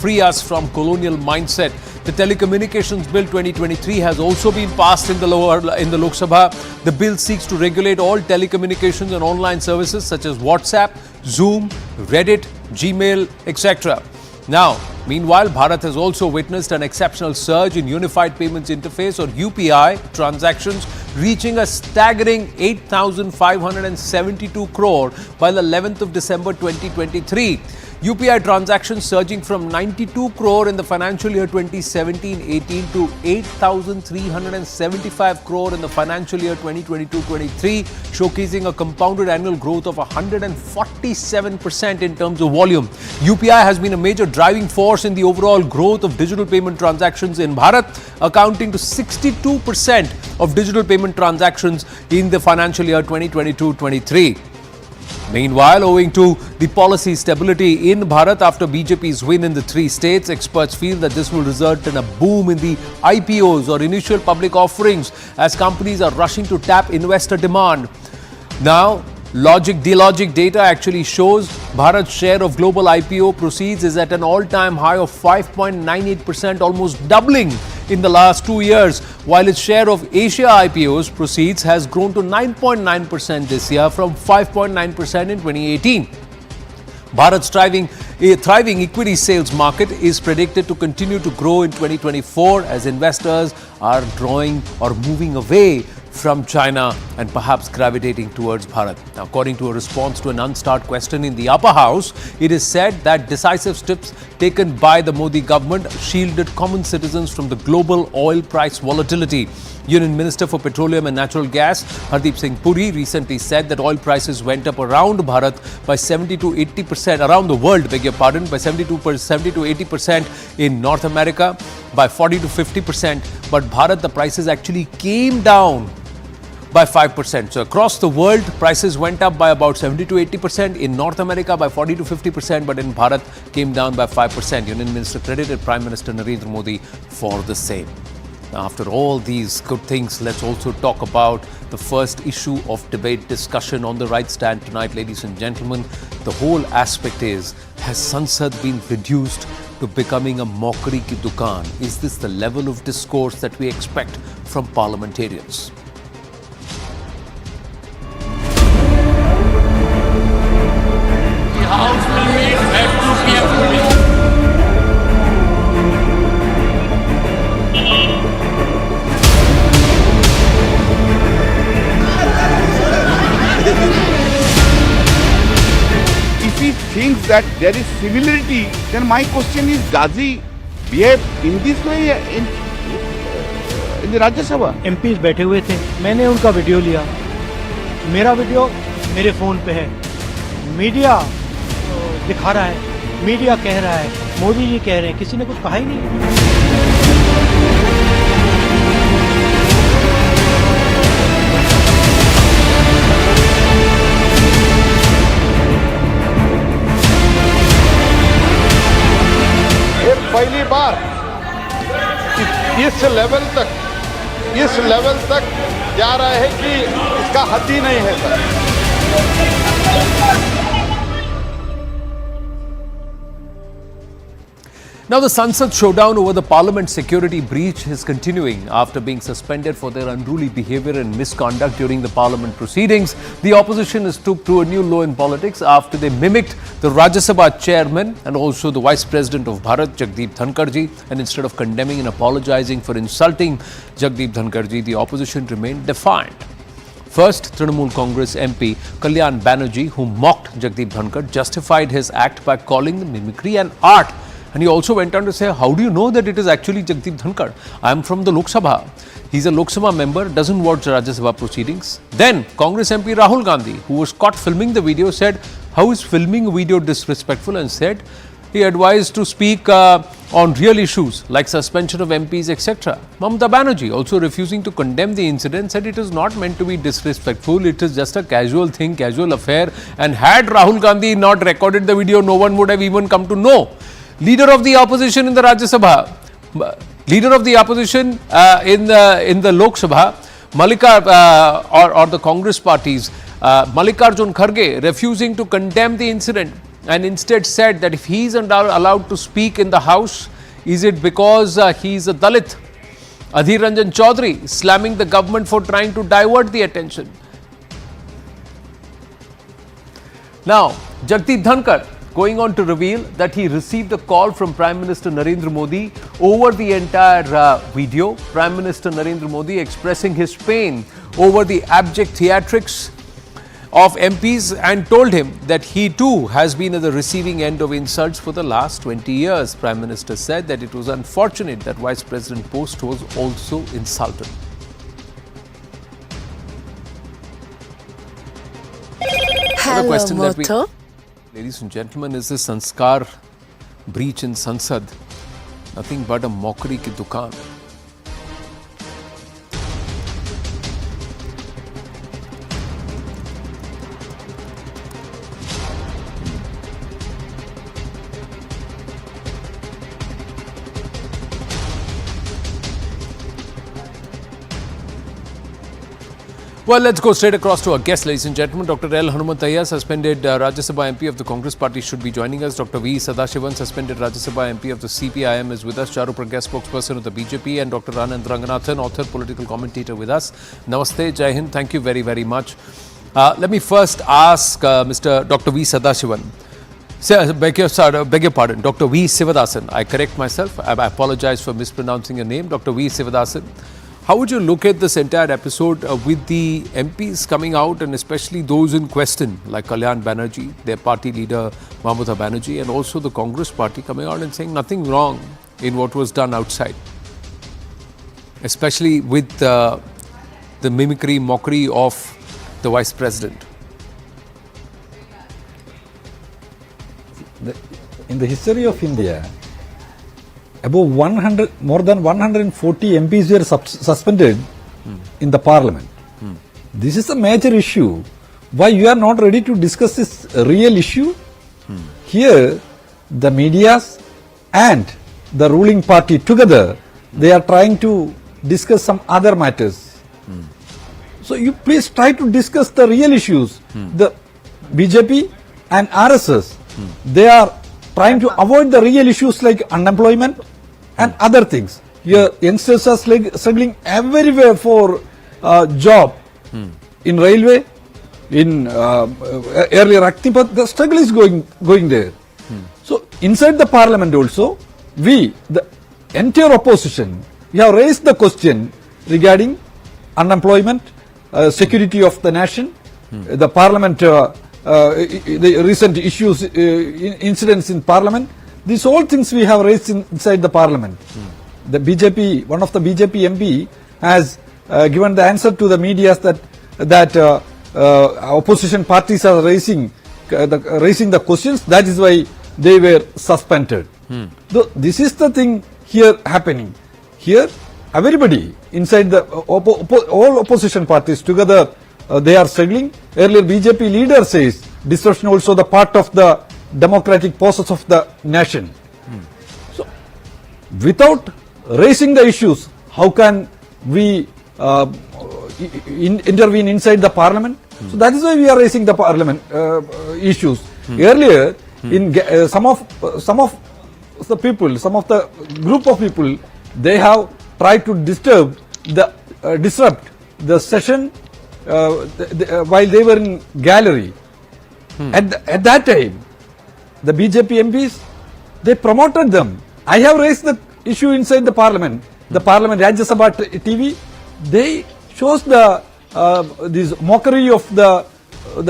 free us from colonial mindset. The Telecommunications Bill 2023 has also been passed in the Lok Sabha. The bill seeks to regulate all telecommunications and online services such as WhatsApp, Zoom, Reddit, Gmail, etc. Now, meanwhile, Bharat has also witnessed an exceptional surge in Unified Payments Interface or UPI transactions, reaching a staggering 8,572 crore by the 11th of December 2023. UPI transactions surging from 92 crore in the financial year 2017-18 to 8,375 crore in the financial year 2022-23, showcasing a compounded annual growth of 147% in terms of volume. UPI has been a major driving force in the overall growth of digital payment transactions in Bharat, accounting to 62% of digital payment transactions in the financial year 2022-23. Meanwhile, owing to the policy stability in Bharat after BJP's win in the three states, experts feel that this will result in a boom in the IPOs or initial public offerings as companies are rushing to tap investor demand. Now, Delogic data actually shows Bharat's share of global IPO proceeds is at an all-time high of 5.98%, almost doubling in the last 2 years, while its share of Asia IPOs proceeds has grown to 9.9% this year from 5.9% in 2018. Bharat's thriving equity sales market is predicted to continue to grow in 2024 as investors are drawing or moving away from China and perhaps gravitating towards Bharat. Now, according to a response to an unstarred question in the upper house, it is said that decisive steps taken by the Modi government shielded common citizens from the global oil price volatility. Union Minister for Petroleum and Natural Gas, Hardeep Singh Puri, recently said that oil prices went up around Bharat by 70 to 80%, around the world, beg your pardon, by 70 to 80% in North America, by 40 to 50%. But Bharat, the prices actually came down by 5%. So across the world, prices went up by about 70 to 80%. In North America, by 40 to 50%. But in Bharat, came down by 5%. Union Minister credited Prime Minister Narendra Modi for the same. Now, after all these good things, let's also talk about the first issue of debate discussion on the right stand tonight, ladies and gentlemen. The whole aspect is, has Sansad been reduced to becoming a mockery ki dukaan? Is this the level of discourse that we expect from parliamentarians? The House will meet at 2 p.m. today. If he thinks that there is similarity, then my question is, does he behave in this way in the Rajya Sabha? MPs बैठे हुए थे, मैंने उनका video लिया, मेरा video मेरे phone पे है, मीडिया दिखा रहा है, मीडिया कह रहा है, मोदी जी कह रहे हैं, किसी ने कुछ कहा ही नहीं। पहली बार इस लेवल तक जा रहा है कि इसका हद ही नहीं है sir. Now, the Sansad showdown over the Parliament security breach is continuing after being suspended for their unruly behaviour and misconduct during the Parliament proceedings. The opposition has stooped to a new low in politics after they mimicked the Rajya Sabha chairman and also the Vice President of Bharat, Jagdeep Dhankarji, and instead of condemning and apologising for insulting Jagdeep Dhankarji, the opposition remained defiant. First, Trinamool Congress MP Kalyan Banerjee, who mocked Jagdeep Dhankar, justified his act by calling the mimicry an art. And he also went on to say, how do you know that it is actually Jagdeep Dhankar? I am from the Lok Sabha. He's a Lok Sabha member, doesn't watch Rajya Sabha proceedings. Then, Congress MP Rahul Gandhi, who was caught filming the video, said, how is filming a video disrespectful? And said, he advised to speak on real issues like suspension of MPs, etc. Mamata Banerjee, also refusing to condemn the incident, said it is not meant to be disrespectful, it is just a casual thing, casual affair. And had Rahul Gandhi not recorded the video, no one would have even come to know. Leader of the opposition in the Rajya Sabha, leader of the opposition in the Lok Sabha, or the Congress parties, Mallikarjun Kharge refusing to condemn the incident. and instead said that if he is allowed to speak in the House, is it because he is a Dalit? Adhir Ranjan Chaudhary slamming the government for trying to divert the attention. Now, Jagdeep Dhankar going on to reveal that he received a call from Prime Minister Narendra Modi over the entire video. Prime Minister Narendra Modi expressing his pain over the abject theatrics of MPs and told him that he too has been at the receiving end of insults for the last 20 years. Prime Minister said that it was unfortunate that Vice President post was also insulted. Hello, Motto. Ladies and gentlemen, is this sanskar breach in Sansad nothing but a mockery ki dukaan? Well, let's go straight across to our guest, ladies and gentlemen. Dr. L. Hanumantayya, suspended Rajya Sabha MP of the Congress Party, should be joining us. Dr. V. Sadashivan, suspended Rajya Sabha MP of the CPIM, is with us. Charu Pragya, spokesperson of the BJP, and Dr. Anand Ranganathan, author, political commentator, with us. Namaste, Jai Hind. Thank you very, very much. Let me first ask Mr. Dr. V. Sadashivan. Beg your pardon, Dr. V. Sivadasan. I correct myself. I apologize for mispronouncing your name. Dr. V. Sivadasan. How would you look at this entire episode with the MPs coming out, and especially those in question like Kalyan Banerjee, their party leader Mamata Banerjee, and also the Congress party coming out and saying nothing wrong in what was done outside, especially with the mockery of the Vice President? In the history of India, more than 140 MPs were suspended in the Parliament. This is a major issue. Why you are not ready to discuss this real issue? Here, the medias and the ruling party together, they are trying to discuss some other matters. So you please try to discuss the real issues. The BJP and RSS, they are trying to avoid the real issues like unemployment and other things. Here, youngsters are struggling everywhere for job. In railway, in earlier Aktipat, the struggle is going there. So inside the Parliament also, we, the entire opposition, we have raised the question regarding unemployment, security of the nation, the Parliament, the recent issues, incidents in Parliament. These all things we have raised inside the Parliament. The BJP, one of the BJP MP has given the answer to the media that opposition parties are raising the questions. That is why they were suspended. This is the thing here happening. Here, everybody inside the all opposition parties together, they are struggling. Earlier BJP leader says disruption also the part of the democratic process of the nation. So, without raising the issues, how can we intervene inside the Parliament? So that is why we are raising the Parliament issues. Earlier, in some of the people, some of the group of people, they have tried to disrupt the session while they were in gallery. At that time, the BJP MPs, they promoted them. I have raised the issue inside the Parliament. The Parliament Rajya Sabha TV, they shows this mockery of the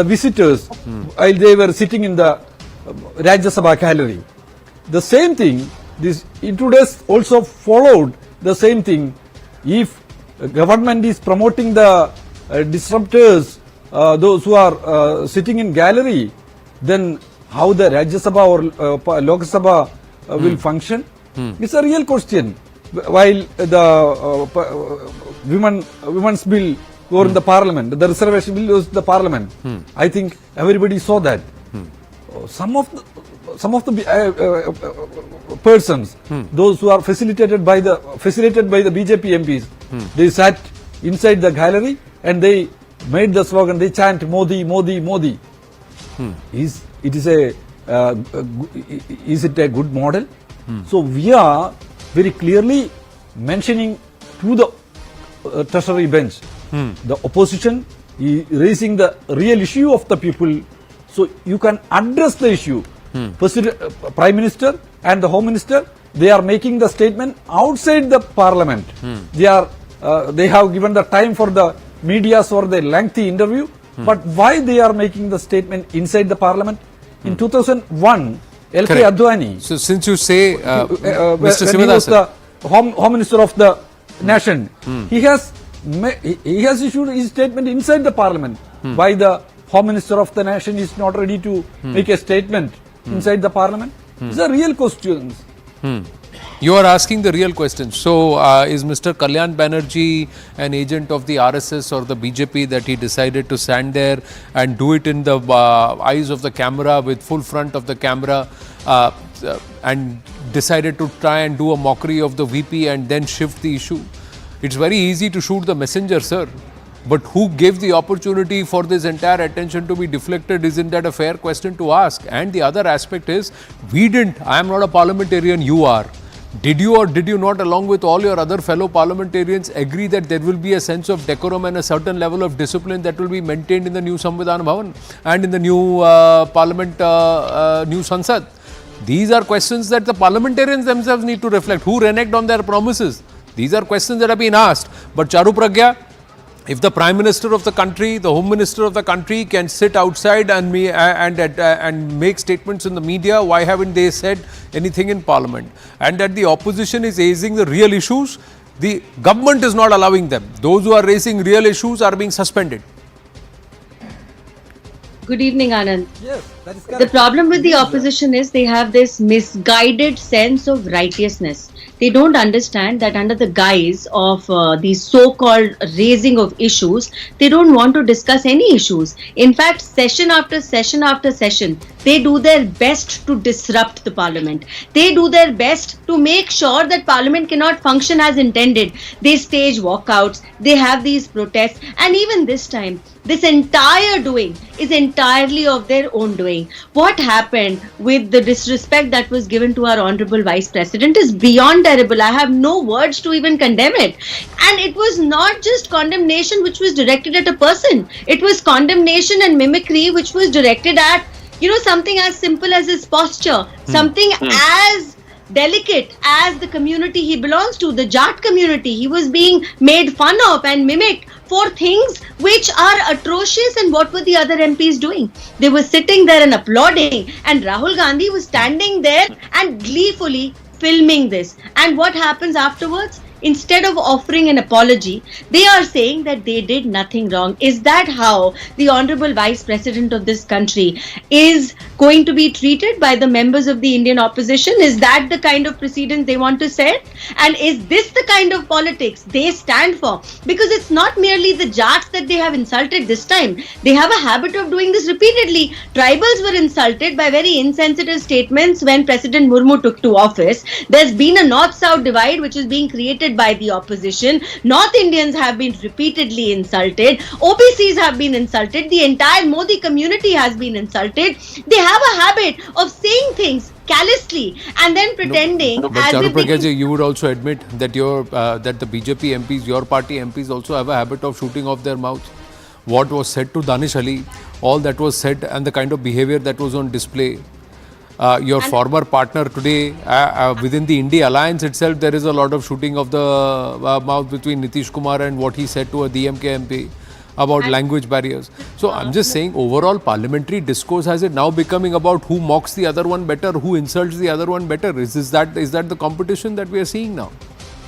visitors while they were sitting in the Rajya Sabha gallery. The same thing, these intruders also followed the same thing. If government is promoting the disruptors, those who are sitting in gallery, then how the Rajya Sabha or Lok Sabha will function? It's a real question. While the women's bill were in the Parliament, the reservation bill was in the Parliament. I think everybody saw that. Some of the persons, those who are facilitated by the BJP MPs, they sat inside the gallery and they made the slogan. They chant Modi, Modi, Modi. It is a is it a good model? So we are very clearly mentioning to the treasury bench, the opposition is raising the real issue of the people, so you can address the issue. Prime Minister and the Home Minister, they are making the statement outside the Parliament. They have given the time for the media for the lengthy interview, but why they are making the statement inside the Parliament? In 2001, L.K. Correct. Advani, So since you say, Mr. when he was Sivadasan, the Home Minister of the nation, he has issued his statement inside the Parliament. Why the Home Minister of the nation is not ready to make a statement inside the Parliament? These are real questions. you are asking the real question. So, is Mr. Kalyan Banerjee an agent of the RSS or the BJP that he decided to stand there and do it in the eyes of the camera with full front of the camera and decided to try and do a mockery of the VP and then shift the issue? It's very easy to shoot the messenger, sir. But who gave the opportunity for this entire attention to be deflected? Isn't that a fair question to ask? And the other aspect is, we didn't, I am not a parliamentarian, you are. Did you or did you not, along with all your other fellow parliamentarians, agree that there will be a sense of decorum and a certain level of discipline that will be maintained in the new Samvidhan Bhavan and in the new Parliament, new Sansad? These are questions that the parliamentarians themselves need to reflect. Who reneged on their promises? These are questions that have been asked. But Charu Pragya, if the Prime Minister of the country, the Home Minister of the country can sit outside and make statements in the media, why haven't they said anything in Parliament? And that the opposition is raising the real issues, the government is not allowing them. Those who are raising real issues are being suspended. Good evening, Anand. Yes, that is The correct. problem with the opposition is they have this misguided sense of righteousness. They don't understand that under the guise of the so-called raising of issues, they don't want to discuss any issues. In fact, session after session after session, they do their best to disrupt the parliament. They do their best to make sure that parliament cannot function as intended. They stage walkouts, they have these protests, and even this time, this entire doing is entirely of their own doing. What happened with the disrespect that was given to our Honorable Vice President is beyond terrible. I have no words to even condemn it. And it was not just condemnation which was directed at a person. It was condemnation and mimicry which was directed at, something as simple as his posture, something as delicate as the community he belongs to, the Jat community. He was being made fun of and mimicked for things which are atrocious. And what were the other MPs doing? They were sitting there and applauding, and Rahul Gandhi was standing there and gleefully filming this. And what happens afterwards? Instead of offering an apology, they are saying that they did nothing wrong. Is that how the Honorable Vice President of this country is going to be treated by the members of the Indian opposition? Is that the kind of precedent they want to set? And is this the kind of politics they stand for? Because it's not merely the Jats that they have insulted this time. They have a habit of doing this repeatedly. Tribals were insulted by very insensitive statements when President Murmu took to office. There's been a north-south divide which is being created by the opposition. North Indians have been repeatedly insulted. OBCs have been insulted. The entire Modi community has been insulted. They have a habit of saying things callously and then pretending But as Charu if they Pragya can... ji, you would also admit that that the BJP MPs, your party MPs also have a habit of shooting off their mouths. What was said to Danish Ali, all that was said and the kind of behavior that was on display. Your former partner today, within the India alliance itself, there is a lot of shooting of the mouth between Nitish Kumar and what he said to a DMK MP about language barriers. So I'm just saying, overall parliamentary discourse, has it now becoming about who mocks the other one better, who insults the other one better? Is that the competition that we are seeing now?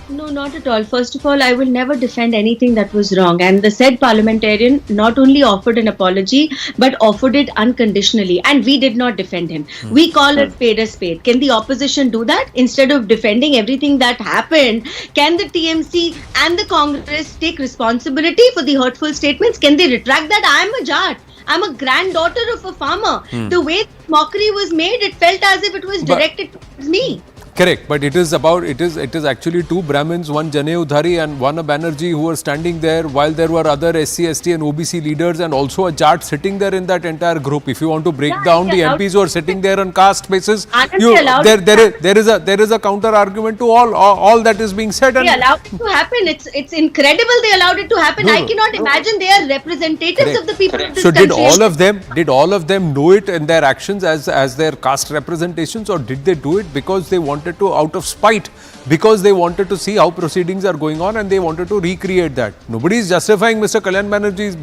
No, not at all. First of all, I will never defend anything that was wrong. And the said parliamentarian not only offered an apology, but offered it unconditionally. And we did not defend him. We call a spade a spade. Can the opposition do that? Instead of defending everything that happened, can the TMC and the Congress take responsibility for the hurtful statements? Can they retract that? I am a Jat. I'm a granddaughter of a farmer. The way mockery was made, it felt as if it was directed towards me. Correct, but it is actually two Brahmins, one Janeu Udhari and one a Banerjee, who were standing there while there were other SC, ST and OBC leaders and also a Jat sitting there in that entire group. If you want to break down the MPs who are sitting there on caste basis, there is a counter argument to all that is being said. They allowed it to happen. It's incredible they allowed it to happen. I cannot imagine they are representatives of the people of this country. So did all of them know it in their actions as their caste representations, or did they do it because they wanted to, out of spite, because they wanted to see how proceedings are going on and they wanted to recreate that? Nobody is justifying Mr. Kalyan Banerjee's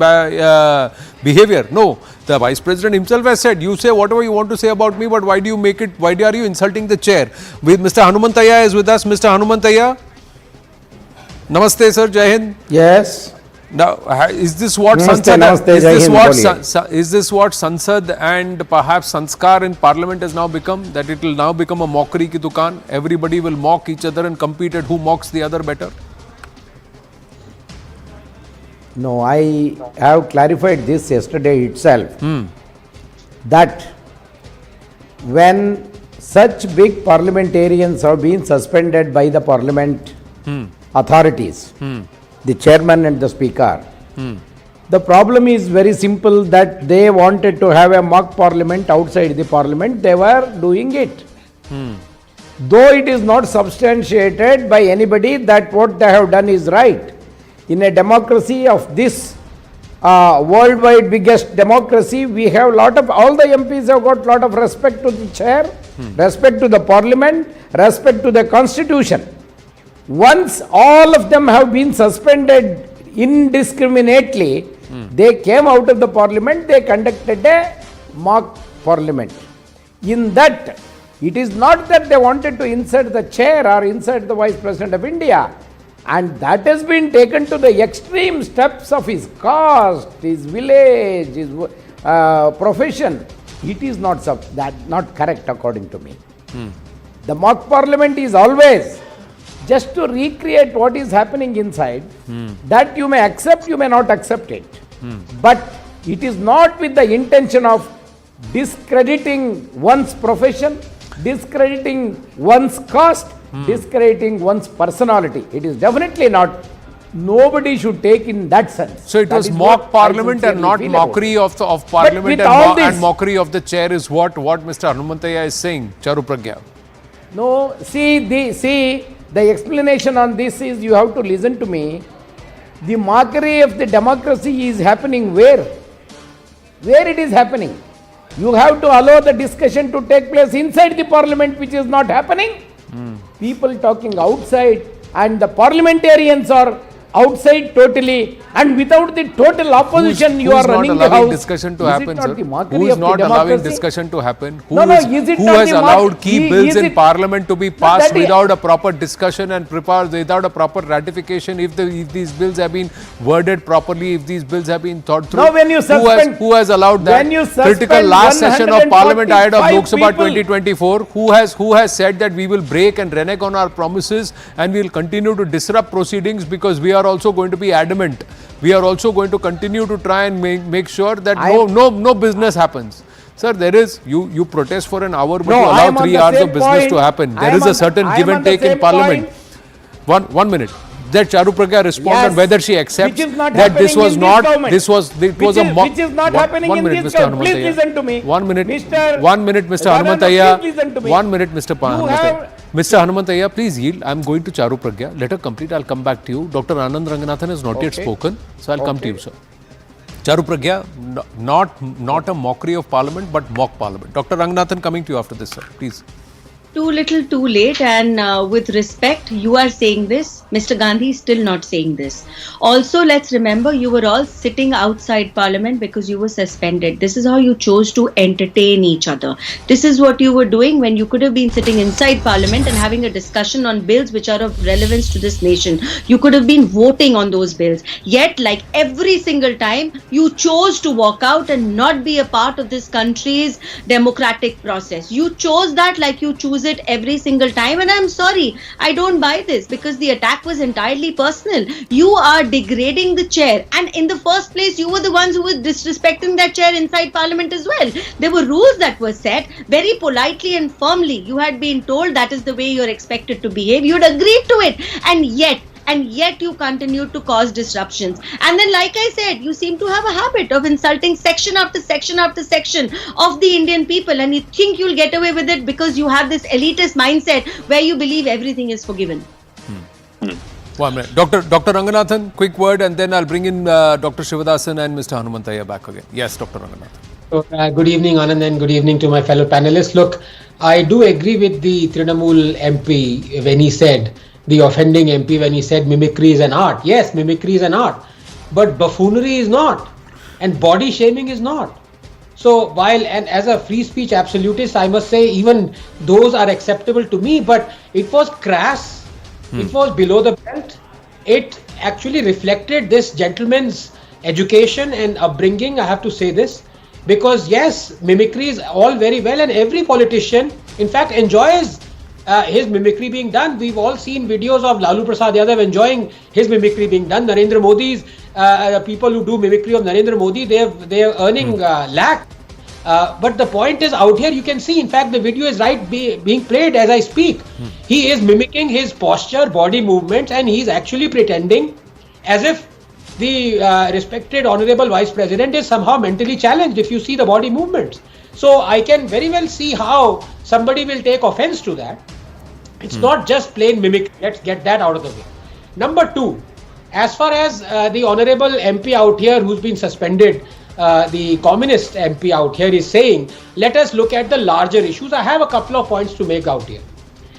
behavior. No, the Vice President himself has said, you say whatever you want to say about me, but why are you insulting the chair? Mr. Hanumantaya is with us. Mr. Hanumantaya, Namaste sir, Jai Hind. Yes. Now, is this what Namaste, Sansad? Is this what Sansad and perhaps Sanskar in Parliament has now become? That it will now become a mockery ki dukaan? Everybody will mock each other and compete at who mocks the other better? No, I have clarified this yesterday itself. That when such big parliamentarians have been suspended by the parliament authorities, the chairman and the speaker. The problem is very simple, that they wanted to have a mock parliament outside the parliament. They were doing it. Though it is not substantiated by anybody that what they have done is right. In a democracy of this worldwide biggest democracy, we have all the MPs have got lot of respect to the chair, respect to the parliament, respect to the constitution. Once all of them have been suspended indiscriminately, they came out of the parliament, they conducted a mock parliament. In that, it is not that they wanted to insert the chair or insert the Vice President of India, and that has been taken to the extreme steps of his caste, his village, his profession. It is not correct according to me. The mock parliament is always just to recreate what is happening inside. That you may accept, you may not accept it. But it is not with the intention of discrediting one's profession, discrediting one's caste, discrediting one's personality. It is definitely not. Nobody should take in that sense. So it was mock parliament and not mockery of parliament and mockery of the chair is what Mr. Hanumantaya is saying, Charu Pragya. No, see, the explanation on this is, you have to listen to me. The mockery of the democracy is happening where? Where it is happening? You have to allow the discussion to take place inside the parliament, which is not happening. People talking outside, and the parliamentarians are outside totally, and without the total opposition, you are running the house. Discussion to happen, sir? Who is not allowing discussion to happen? Who has allowed key bills in Parliament to be passed without a proper discussion and without a proper ratification? If these bills have been worded properly, if these bills have been thought through, who has allowed that? Critical last session of Parliament ahead of Lok Sabha 2024. Who has said that we will break and renege on our promises and we will continue to disrupt proceedings because we are also going to be adamant. We are also going to continue to try and make sure that no business happens. Sir, there is, you protest for an hour, but you allow 3 hours of business to happen. There is a certain give and take in Parliament. One minute. Let Charu Pragya respond on whether she accepts that this was not, it was a mock. Which is not happening in this government. Please listen to me. 1 minute, Mr. Hanumantaya. 1 minute, Mr. Hanumantaya. Mr. Hanumantaya, please yield. I am going to Charu Pragya. Let her complete. I will come back to you. Dr. Anand Ranganathan has not yet spoken. So I will come to you, sir. Charu Pragya, not a mockery of Parliament, but mock Parliament. Dr. Ranganathan, coming to you after this, sir. Please. Too little, too late, and with respect, you are saying this. Mr. Gandhi is still not saying this. Also, let's remember, you were all sitting outside Parliament because you were suspended. This is how you chose to entertain each other. This is what you were doing when you could have been sitting inside Parliament and having a discussion on bills which are of relevance to this nation. You could have been voting on those bills. Yet, like every single time, you chose to walk out and not be a part of this country's democratic process. You chose that like you choose use it every single time. And I'm sorry, I don't buy this, because the attack was entirely personal. You are degrading the chair, and in the first place, you were the ones who were disrespecting that chair inside Parliament as well. There were rules that were set very politely and firmly. You had been told that is the way you're expected to behave. You'd agreed to it, and yet you continued to cause disruptions. And then, like I said, you seem to have a habit of insulting section after section after section of the Indian people, and you think you'll get away with it because you have this elitist mindset where you believe everything is forgiven. 1 minute. Dr. Ranganathan, quick word, and then I'll bring in Dr. Shivadasan and Mr. Hanumantaiah back again. Yes, Dr. Ranganathan. Good evening, Anand, and good evening to my fellow panelists. Look, I do agree with the Trinamool MP when he said, the offending MP, when he said mimicry is an art. Yes, mimicry is an art, but buffoonery is not, and body shaming is not. So while, and as a free speech absolutist, I must say even those are acceptable to me, but it was crass, it was below the belt. It actually reflected this gentleman's education and upbringing, I have to say this, because yes, mimicry is all very well, and every politician, in fact, enjoys his mimicry being done. We've all seen videos of Lalu Prasad Yadav enjoying his mimicry being done. Narendra Modi's people who do mimicry of Narendra Modi, they are earning lakh. But the point is, out here you can see, in fact, the video is being played as I speak. He is mimicking his posture, body movements, and he's actually pretending as if the respected Honorable Vice President is somehow mentally challenged, if you see the body movements. So I can very well see how somebody will take offense to that. It's not just plain mimicry. Let's get that out of the way. Number two, as far as the Honorable MP out here who's been suspended, the Communist MP out here is saying, let us look at the larger issues. I have a couple of points to make out here.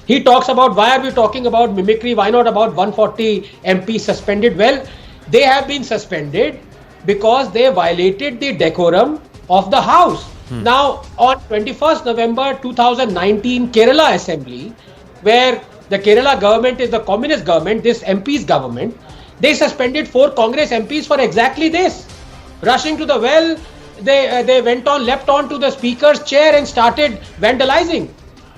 He talks about, why are we talking about mimicry? Why not about 140 MPs suspended? Well, they have been suspended because they violated the decorum of the House. Now, on 21st November 2019, Kerala Assembly, where the Kerala government is the communist government, this MP's government, they suspended 4 Congress MPs for exactly this. Rushing to the well, they leapt on to the speaker's chair and started vandalizing.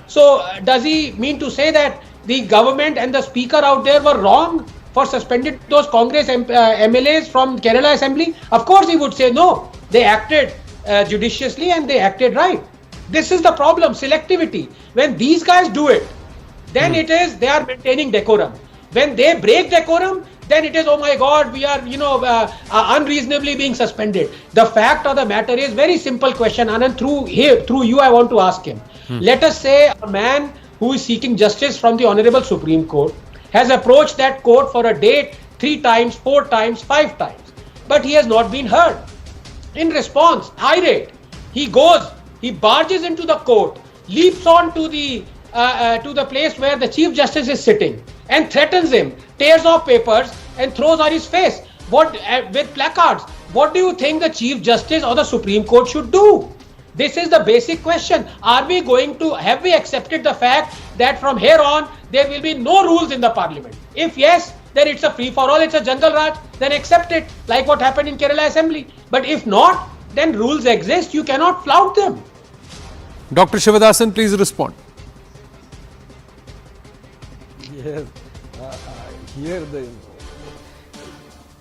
So, does he mean to say that the government and the speaker out there were wrong for suspending those Congress MLAs from Kerala Assembly? Of course he would say no. They acted judiciously and they acted right. This is the problem, selectivity. When these guys do it, then it is they are maintaining decorum. When they break decorum, then it is, oh my God, we are unreasonably being suspended. The fact of the matter is, very simple question, Anand, through you I want to ask him. Let us say a man who is seeking justice from the Honorable Supreme Court has approached that court for a date 3 times, 4 times, 5 times, but he has not been heard. In response, irate, he barges into the court, leaps on to the place where the Chief Justice is sitting and threatens him, tears off papers and throws on his face with placards. What do you think the Chief Justice or the Supreme Court should do? This is the basic question. Have we accepted the fact that from here on there will be no rules in the Parliament? If yes, then it's a free-for-all, it's a jungle raj, then accept it, like what happened in Kerala Assembly. But if not, then rules exist, you cannot flout them. Dr. Shivadasan, please respond. Yes, here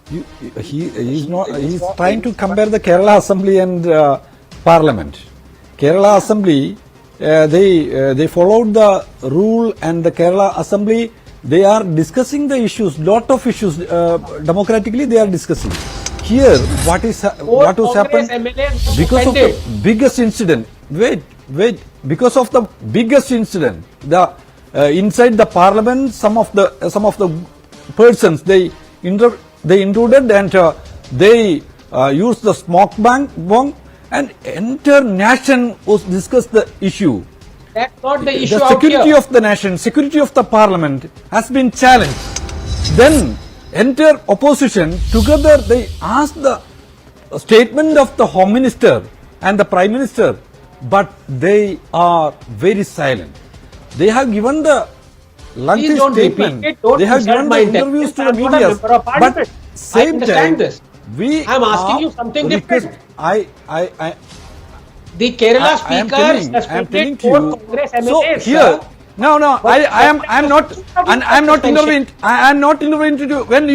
he's trying to compare the Kerala Assembly and Parliament. Kerala Assembly, they followed the rule, and the Kerala Assembly, they are discussing the issues, lot of issues, democratically they are discussing. Here, what has happened, because of the biggest incident, because of the biggest incident, inside the Parliament, some of the persons, they intruded and they used the smoke bomb, and entire nation was discussed the issue. That's not the issue. The security of the nation, security of the Parliament has been challenged. Then entire opposition together, they asked the statement of the Home Minister and the Prime Minister, but they are very silent. They have given the lengthy statement. They have given the interviews to the media. But same time, I'm asking you something different. The Kerala speaker suspended 4 Congress MLAs. So here, No, no, I am not, and I am not intervened. I am not intervened to you. When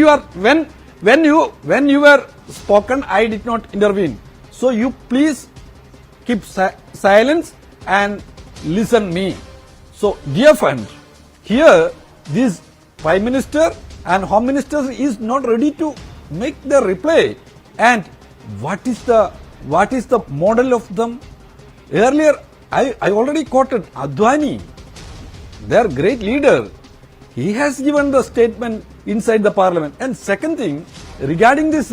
you were spoken, I did not intervene. So you please keep silence and listen me. So, dear friend, here this Prime Minister and Home Minister is not ready to make the reply. And what is the model of them? Earlier, I already quoted Advani, their great leader. He has given the statement inside the parliament. And second thing, regarding this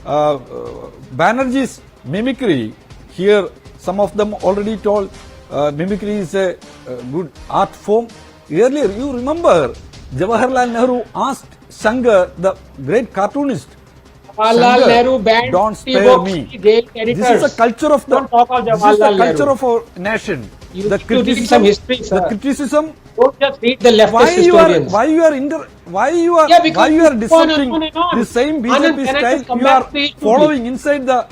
Banerjee's mimicry, here some of them already told mimicry is a good art form. Earlier, you remember, Jawaharlal Nehru asked Shankar, the great cartoonist, Jawaharlal Nehru banned don't spare me. This is a culture of the culture of our nation. The criticism, the criticism. Don't just read the leftist historians. Why you are disrupting the same BJP style you are following inside the.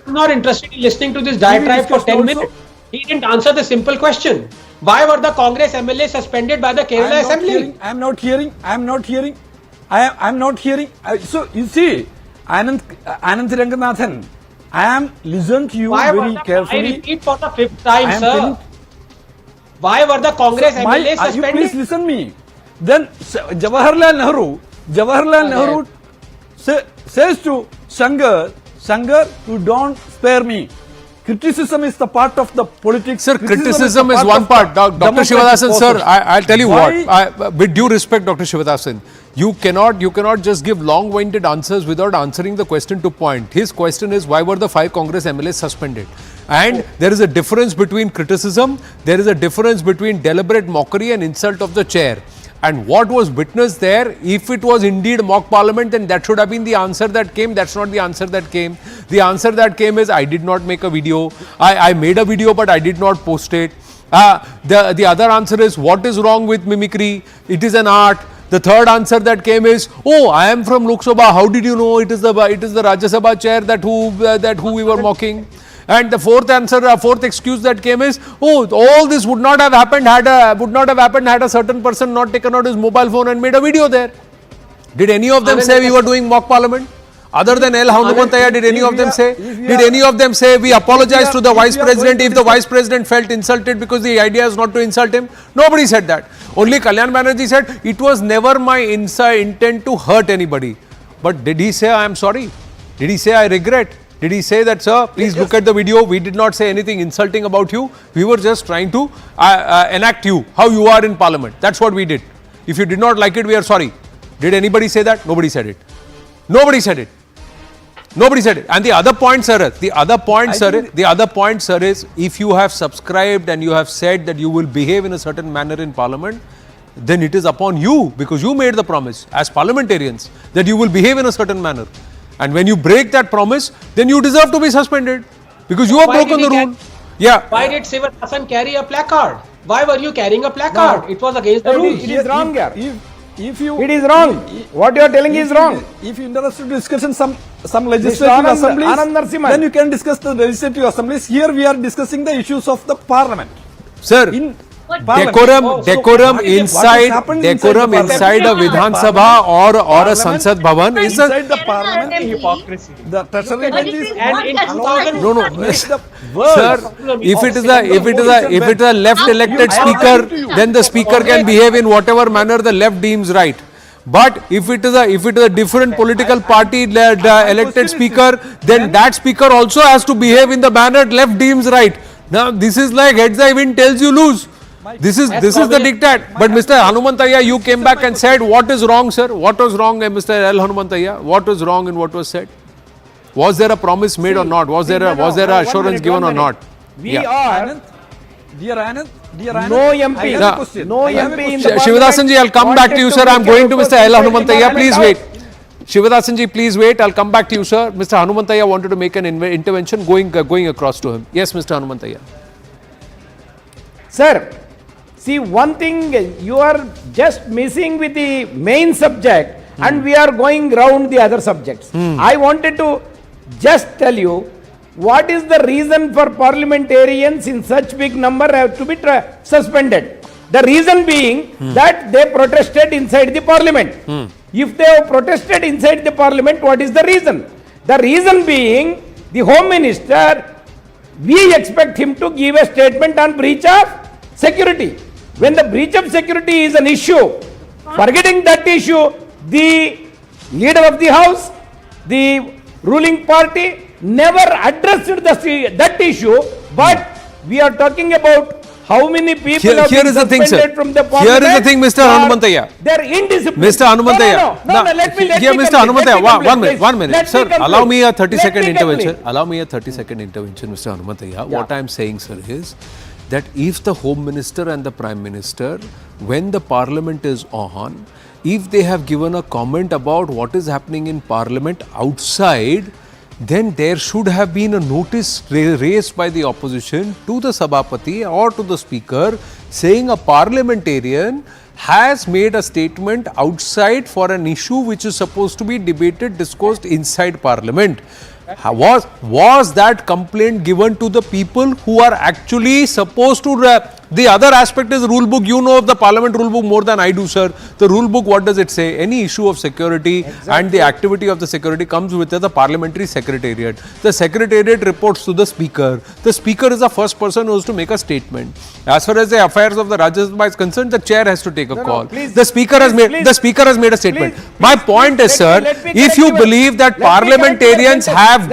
I'm not interested in listening to this diatribe for 10 minutes. He didn't answer the simple question. Why were the Congress MLA suspended by the Kerala Assembly? I am not hearing. So you see, Anand Ranganathan, I am listening to you very carefully. I repeat for the 5th time, sir. Why were the Congress MLA suspended? You please listen me. Then Jawaharlal Nehru says to Shankar, you don't spare me. Criticism is the part of the politics. Sir, criticism is one part. Dr. Shivadasan, sir, I'll tell you what. With due respect, Dr. Shivadasan, you cannot just give long-winded answers without answering the question to point. His question is, why were the 5 Congress MLAs suspended? And there is a difference between criticism, there is a difference between deliberate mockery and insult of the chair. And what was witnessed there, if it was indeed mock parliament, then that should have been the answer that came. That's not the answer that came. The answer that came is, I did not make a video. I made a video, but I did not post it. The other answer is, what is wrong with mimicry? It is an art. The third answer that came is, oh, I am from Lok Sabha. How did you know it is the Rajya Sabha chair that who we were mocking? And the fourth excuse that came is, oh, all this would not have happened had a certain person not taken out his mobile phone and made a video there. Did any of them say we were doing mock parliament? Other than L. Hanumantaya, did any of them say? Did any of them say we apologize to the vice president if the vice president felt insulted because the idea is not to insult him? Nobody said that. Only Kalyan Banerjee said, it was never my intent to hurt anybody. But did he say I am sorry? Did he say I regret? Did he say that, sir, please look at the video, we did not say anything insulting about you, we were just trying to enact you, how you are in parliament. That's what we did. If you did not like it, we are sorry. Did anybody say that? Nobody said it. Nobody said it. Nobody said it. And the other point, sir, is if you have subscribed and you have said that you will behave in a certain manner in parliament, then it is upon you, because you made the promise as parliamentarians that you will behave in a certain manner. And when you break that promise, then you deserve to be suspended because you have broken the rule. Yeah. Why did Sivat Hasan carry a placard? Why were you carrying a placard? No. It was against the rules. It is wrong, it is wrong. What you are telling is wrong. If you are interested to discuss in some legislative assemblies, then you can discuss the legislative assemblies. Here we are discussing the issues of the parliament. Sir, decorum inside a Vidhan Sabha or a Sansad Bhavan is inside the parliament hypocrisy. The treasury and in 2000 sir, if it is a left elected speaker, then the speaker can behave in whatever manner the left deems right. But if it is a different political party elected speaker, then that speaker also has to behave in the manner left deems right. Now this is like heads I win, tails you lose. This is the diktat. But Mr. Hanumantaya, you came back and said, what is wrong, sir? What was wrong, Mr. L. Hanumantaya? What was wrong in what was said? Was there a promise made or not? Was there a assurance given or not? We are, dear Anand, no MP. No MP in the Shivadasan ji, I'll come back to you, sir. I'm going to Mr. L. Hanumantaya. Please wait. Shivadasan ji, please wait. I'll come back to you, sir. Mr. Hanumantaya wanted to make an intervention going across to him. Yes, Mr. Hanumantaya. Sir, see, one thing, you are just missing with the main subject and we are going round the other subjects. I wanted to just tell you what is the reason for parliamentarians in such big number have to be suspended. The reason being that they protested inside the parliament. If they have protested inside the parliament, what is the reason? The reason being, the Home Minister, we expect him to give a statement on breach of security. When the breach of security is an issue, forgetting that issue, the leader of the house, the ruling party never addressed that issue, but we are talking about how many people have been suspended from the parliament. Here is the thing, Mr. Hanumanthaya. They are indisciplined. Mr. Hanumanthaya. No, let me Mr. Hanumanthaya, one minute. Sir, allow me a 30-second intervention. complete. Allow me a 30-second intervention, Mr. Hanumanthaya. What I am saying, sir, is that if the Home Minister and the Prime Minister, when the Parliament is on, if they have given a comment about what is happening in Parliament outside, then there should have been a notice raised by the opposition to the Sabhapati or to the Speaker saying a parliamentarian has made a statement outside for an issue which is supposed to be debated, discussed inside Parliament. Was that complaint given to the people who are actually supposed to... The other aspect is rule book. You know of the Parliament rule book more than I do, sir. The rule book, what does it say? Any issue of security and the activity of the security comes with the Parliamentary Secretariat. The Secretariat reports to the Speaker. The Speaker is the first person who has to make a statement. As far as the affairs of the Rajya Sabha is concerned, the Chair has to take a call. The Speaker has made a statement. My point is, sir, if you believe that parliamentarians have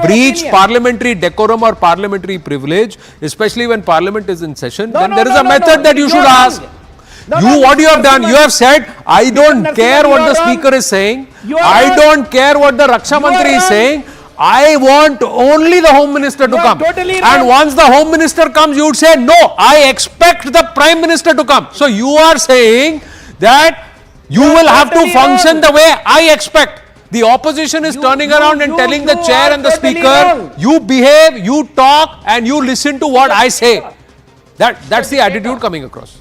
breached parliamentary decorum or parliamentary privilege, especially when Parliament is in session, then there is a method that you should ask. What you have done, you have said, I don't care what the Speaker is saying, I don't care what the Raksha Mantri is saying, I want only the Home Minister to come. And once the Home Minister comes, you would say, no, I expect the Prime Minister to come. So you are saying that you will have to function the way I expect. The opposition is turning around and telling the Chair and the Speaker, you behave, you talk and you listen to what I say. That's the attitude coming across.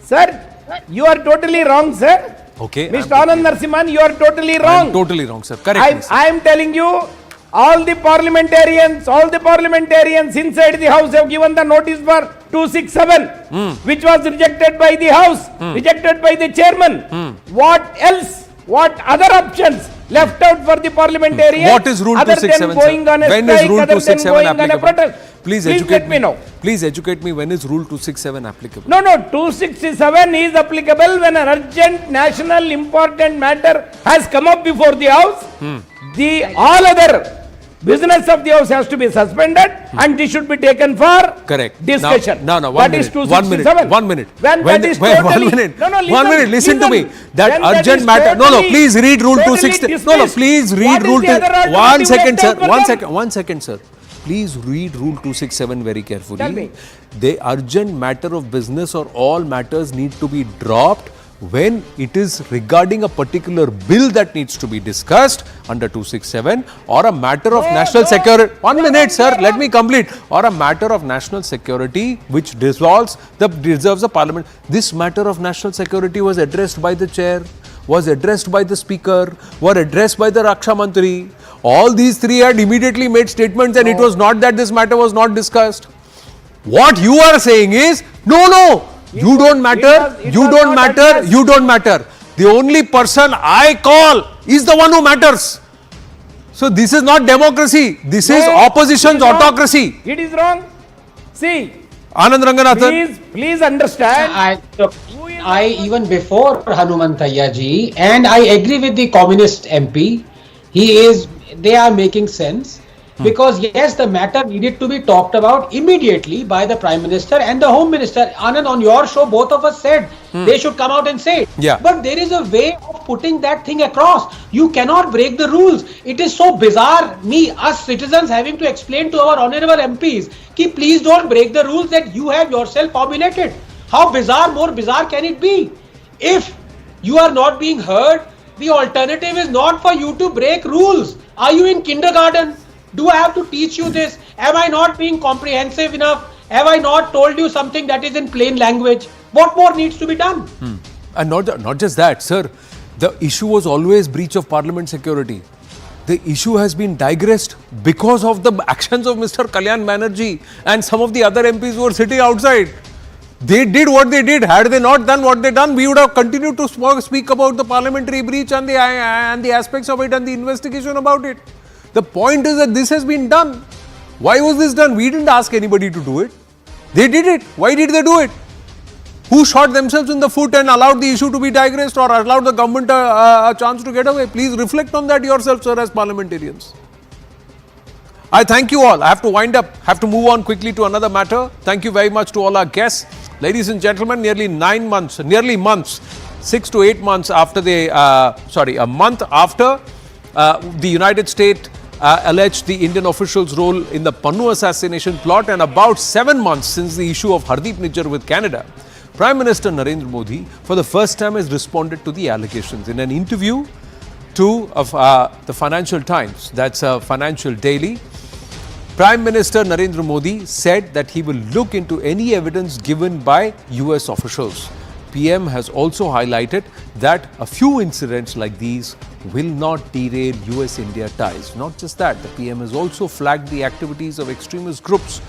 Sir, you are totally wrong, sir. Okay. Mr. Anand Narasimhan, you are totally wrong. I am totally wrong, sir. Correct. I am telling you, all the parliamentarians inside the house have given the notice for 267, which was rejected by the house, rejected by the chairman. What else? What other options left out for the parliamentarians? What is Rule 267, sir? When is Rule 267 applicable? Please educate me. Please educate me. When is Rule 267 applicable? No, 267 is applicable when an urgent national important matter has come up before the house. All other business of the house has to be suspended and this should be taken for discussion. No, one minute. One minute. Listen to me. That urgent matter. Please read Rule 267. Please read Rule 267. One second, sir. Please read Rule 267 very carefully. Tell me. The urgent matter of business or all matters need to be dropped when it is regarding a particular bill that needs to be discussed under 267 or a matter of national security. 1 minute, sir, let me complete. Or a matter of national security which deserves the Parliament. This matter of national security was addressed by the Chair, was addressed by the Speaker, were addressed by the Raksha Mantri. All these three had immediately made statements and it was not that this matter was not discussed. What you are saying is, no, you don't matter, you don't matter, you don't matter. The only person I call is the one who matters. So this is not democracy, this is opposition's autocracy. It is wrong. See, Anand Ranganathan. Please understand. I even before Hanumanthaya ji, and I agree with the Communist MP, they are making sense. Because yes, the matter needed to be talked about immediately by the Prime Minister and the Home Minister. Anand, on your show, both of us said they should come out and say it. Yeah. But there is a way of putting that thing across. You cannot break the rules. It is so bizarre, us citizens having to explain to our honorable MPs, ki please don't break the rules that you have yourself formulated. How bizarre, more bizarre can it be? If you are not being heard, the alternative is not for you to break rules. Are you in kindergarten? Do I have to teach you this? Am I not being comprehensive enough? Have I not told you something that is in plain language? What more needs to be done? And not just that, sir. The issue was always breach of Parliament security. The issue has been digressed because of the actions of Mr. Kalyan Banerjee and some of the other MPs who were sitting outside. They did what they did. Had they not done what they done, we would have continued to speak about the parliamentary breach and the aspects of it and the investigation about it. The point is that this has been done. Why was this done? We didn't ask anybody to do it. They did it. Why did they do it? Who shot themselves in the foot and allowed the issue to be digressed or allowed the government a chance to get away? Please reflect on that yourself, sir, as parliamentarians. I thank you all. I have to wind up, have to move on quickly to another matter. Thank you very much to all our guests. Ladies and gentlemen, nearly 6 to 8 months after a month after the United States alleged the Indian officials' role in the Pannun assassination plot, and about 7 months since the issue of Hardeep Nijjar with Canada, Prime Minister Narendra Modi for the first time has responded to the allegations. In an interview to the Financial Times, that's a financial daily, Prime Minister Narendra Modi said that he will look into any evidence given by US officials. PM has also highlighted that a few incidents like these will not derail US-India ties. Not just that, the PM has also flagged the activities of extremist groups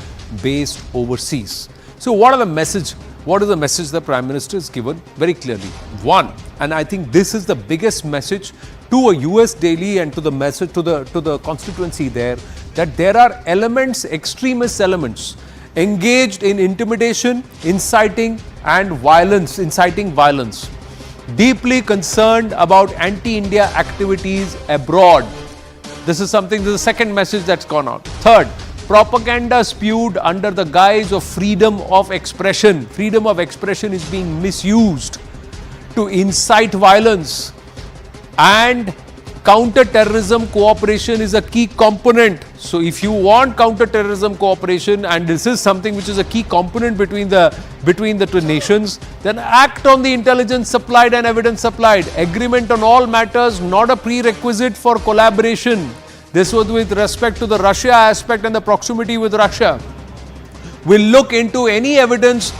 based overseas. So what is the message the Prime Minister has given? Very clearly. One, and I think this is the biggest message to a US daily and to the message to the constituency there, that there are elements, extremist elements, engaged in intimidation, inciting violence. Deeply concerned about anti-India activities abroad. This is the second message that's gone out. Third, propaganda spewed under the guise of freedom of expression. Freedom of expression is being misused to incite violence. And counter-terrorism cooperation is a key component. So if you want counter-terrorism cooperation, and this is something which is a key component between the two nations, then act on the intelligence supplied and evidence supplied. Agreement on all matters, not a prerequisite for collaboration. This was with respect to the Russia aspect and the proximity with Russia. We'll look into any evidence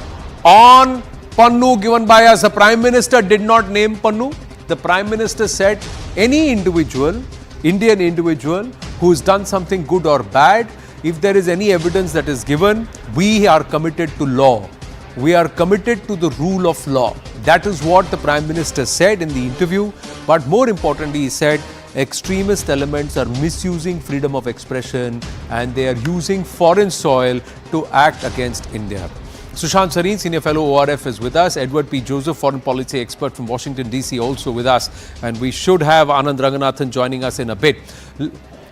on Pannun given by us. The Prime Minister did not name Pannun. The Prime Minister said any individual, Indian individual, who has done something good or bad, if there is any evidence that is given, we are committed to law. We are committed to the rule of law. That is what the Prime Minister said in the interview. But more importantly, he said extremist elements are misusing freedom of expression and they are using foreign soil to act against India. Sushant Sareen, Senior Fellow ORF, is with us. Edward P. Joseph, Foreign Policy Expert from Washington, D.C., also with us. And we should have Anand Ranganathan joining us in a bit.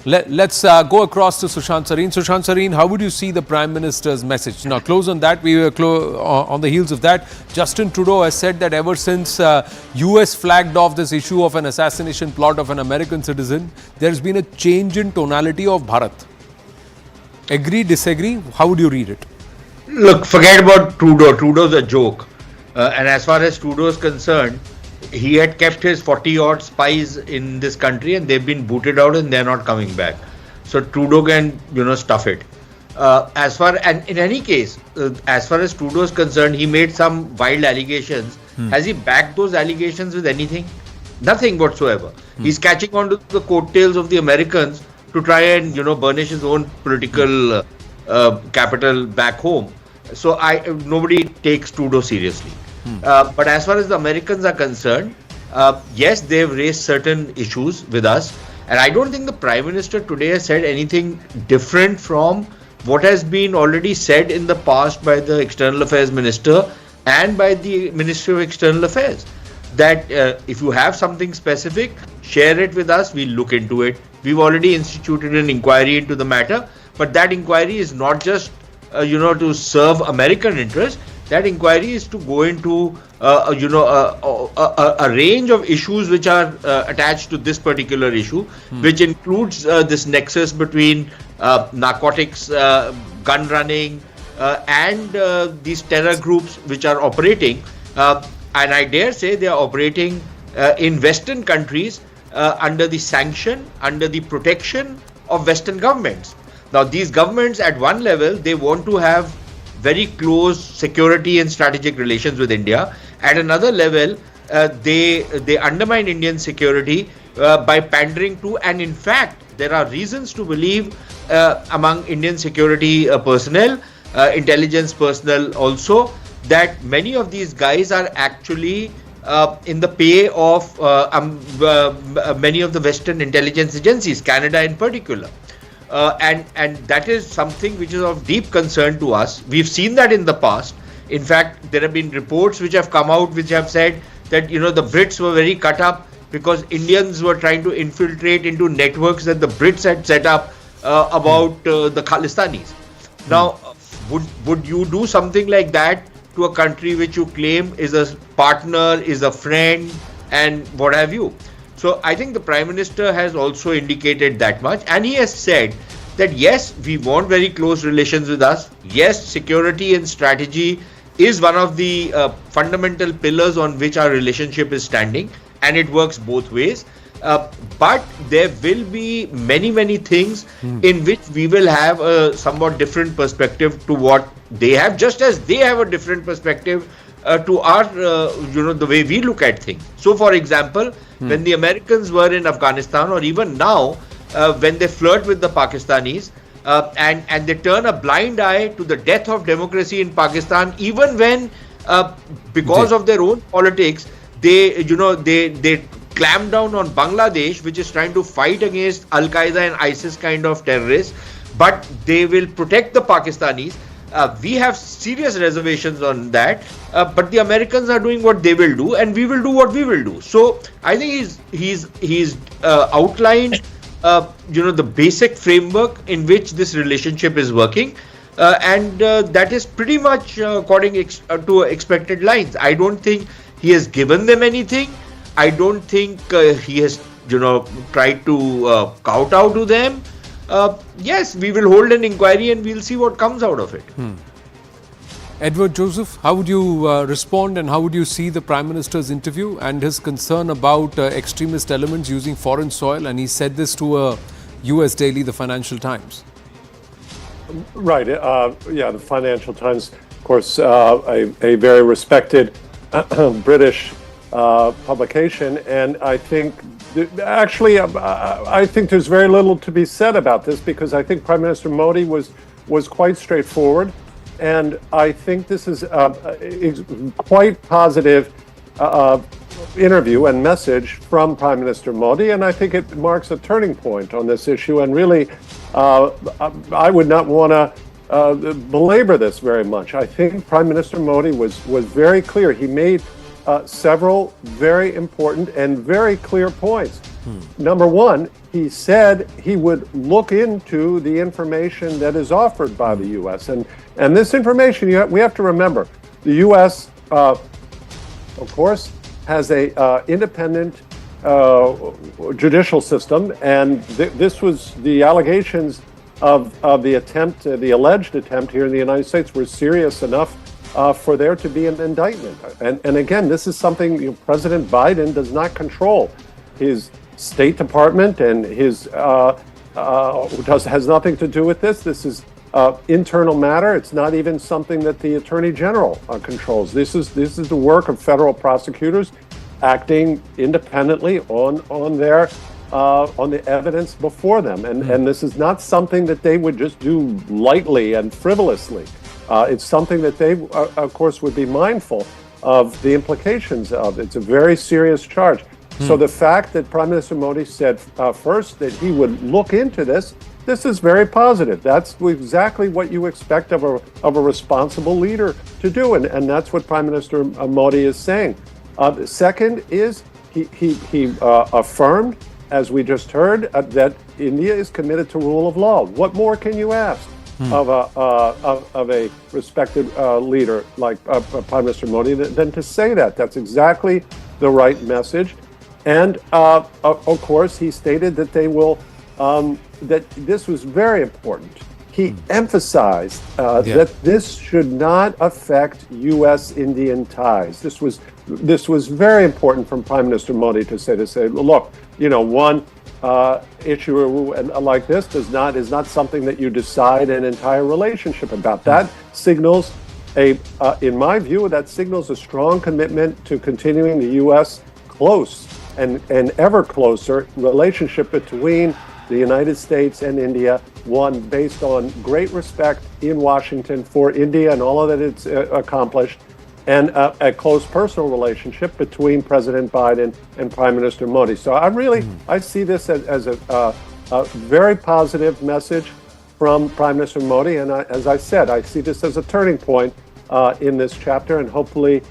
Let's go across to Sushant Sareen. Sushant Sareen, how would you see the Prime Minister's message? Now, close on that. We were on the heels of that. Justin Trudeau has said that ever since US flagged off this issue of an assassination plot of an American citizen, there's been a change in tonality of Bharat. Agree, disagree? How would you read it? Look, forget about Trudeau. Trudeau's a joke. And as far as Trudeau is concerned, he had kept his 40-odd spies in this country and they've been booted out and they're not coming back. So Trudeau can, stuff it. And in any case, as far as Trudeau is concerned, he made some wild allegations. Has he backed those allegations with anything? Nothing whatsoever. He's catching on to the coattails of the Americans to try and, burnish his own political capital back home. So nobody takes Trudeau seriously. But as far as the Americans are concerned, yes, they've raised certain issues with us. And I don't think the Prime Minister today has said anything different from what has been already said in the past by the External Affairs Minister and by the Ministry of External Affairs. That if you have something specific, share it with us, we'll look into it. We've already instituted an inquiry into the matter. But that inquiry is not just, to serve American interests. That inquiry is to go into, a range of issues which are attached to this particular issue, which includes this nexus between narcotics, gun running, and these terror groups which are operating. And I dare say they are operating in Western countries under the sanction, under the protection of Western governments. Now, these governments at one level, they want to have very close security and strategic relations with India. At another level, they undermine Indian security by pandering to, and in fact, there are reasons to believe among Indian security personnel, intelligence personnel also, that many of these guys are actually in the pay of many of the Western intelligence agencies, Canada in particular. And that is something which is of deep concern to us. We've seen that in the past. In fact, there have been reports which have come out which have said that, you know, the Brits were very cut up because Indians were trying to infiltrate into networks that the Brits had set up about the Khalistanis. Now, would you do something like that to a country which you claim is a partner, is a friend, and what have you? So I think the Prime Minister has also indicated that much, and he has said that yes, we want very close relations with us. Yes, security and strategy is one of the fundamental pillars on which our relationship is standing, and it works both ways. But there will be many things in which we will have a somewhat different perspective to what they have, just as they have a different perspective to our, the way we look at things. So, for example, when the Americans were in Afghanistan, or even now, when they flirt with the Pakistanis, and they turn a blind eye to the death of democracy in Pakistan, even when, because of their own politics, they clamp down on Bangladesh, which is trying to fight against Al-Qaeda and ISIS kind of terrorists, but they will protect the Pakistanis. We have serious reservations on that, but the Americans are doing what they will do, and we will do what we will do. So I think he's outlined, the basic framework in which this relationship is working, and that is pretty much according to expected lines. I don't think he has given them anything. I don't think he has, tried to kowtow to them. Yes, we will hold an inquiry and we'll see what comes out of it. Edward Joseph, how would you respond, and how would you see the Prime Minister's interview and his concern about extremist elements using foreign soil? And he said this to a US daily, the Financial Times. Right. The Financial Times, of course, a very respected British publication, and I think I think there's very little to be said about this, because I think Prime Minister Modi was quite straightforward, and I think this is a quite positive interview and message from Prime Minister Modi, and I think it marks a turning point on this issue. And really, I would not want to belabor this very much. I think Prime Minister Modi was very clear. He made several very important and very clear points. Number one, he said he would look into the information that is offered by the U.S. And this information, we have to remember, the U.S., of course, has a independent judicial system, and this was the allegations of the attempt, the alleged attempt here in the United States, were serious enough for there to be an indictment. And again, this is something President Biden does not control. His State Department and his has nothing to do with this. This is internal matter. It's not even something that the Attorney General controls. This is the work of federal prosecutors acting independently on the evidence before them. And this is not something that they would just do lightly and frivolously. It's something that they, of course, would be mindful of the implications of. It's a very serious charge. So the fact that Prime Minister Modi said first that he would look into this is very positive. That's exactly what you expect of a responsible leader to do, and that's what Prime Minister Modi is saying. The second is he affirmed, as we just heard, that India is committed to rule of law. What more can you ask of a respected leader like Prime Minister Modi than to say that? That's exactly the right message. And of course, he stated that they will, that this was very important. He emphasized that this should not affect U.S.-Indian ties. This was very important from Prime Minister Modi to say, look, one issue like this is not something that you decide an entire relationship about. That signals in my view, that signals a strong commitment to continuing the U.S. close and ever closer relationship between the United States and India, one based on great respect in Washington for India and all of that it's accomplished, and a close personal relationship between President Biden and Prime Minister Modi. So I see this as a very positive message from Prime Minister Modi, and as I said, I see this as a turning point in this chapter, and hopefully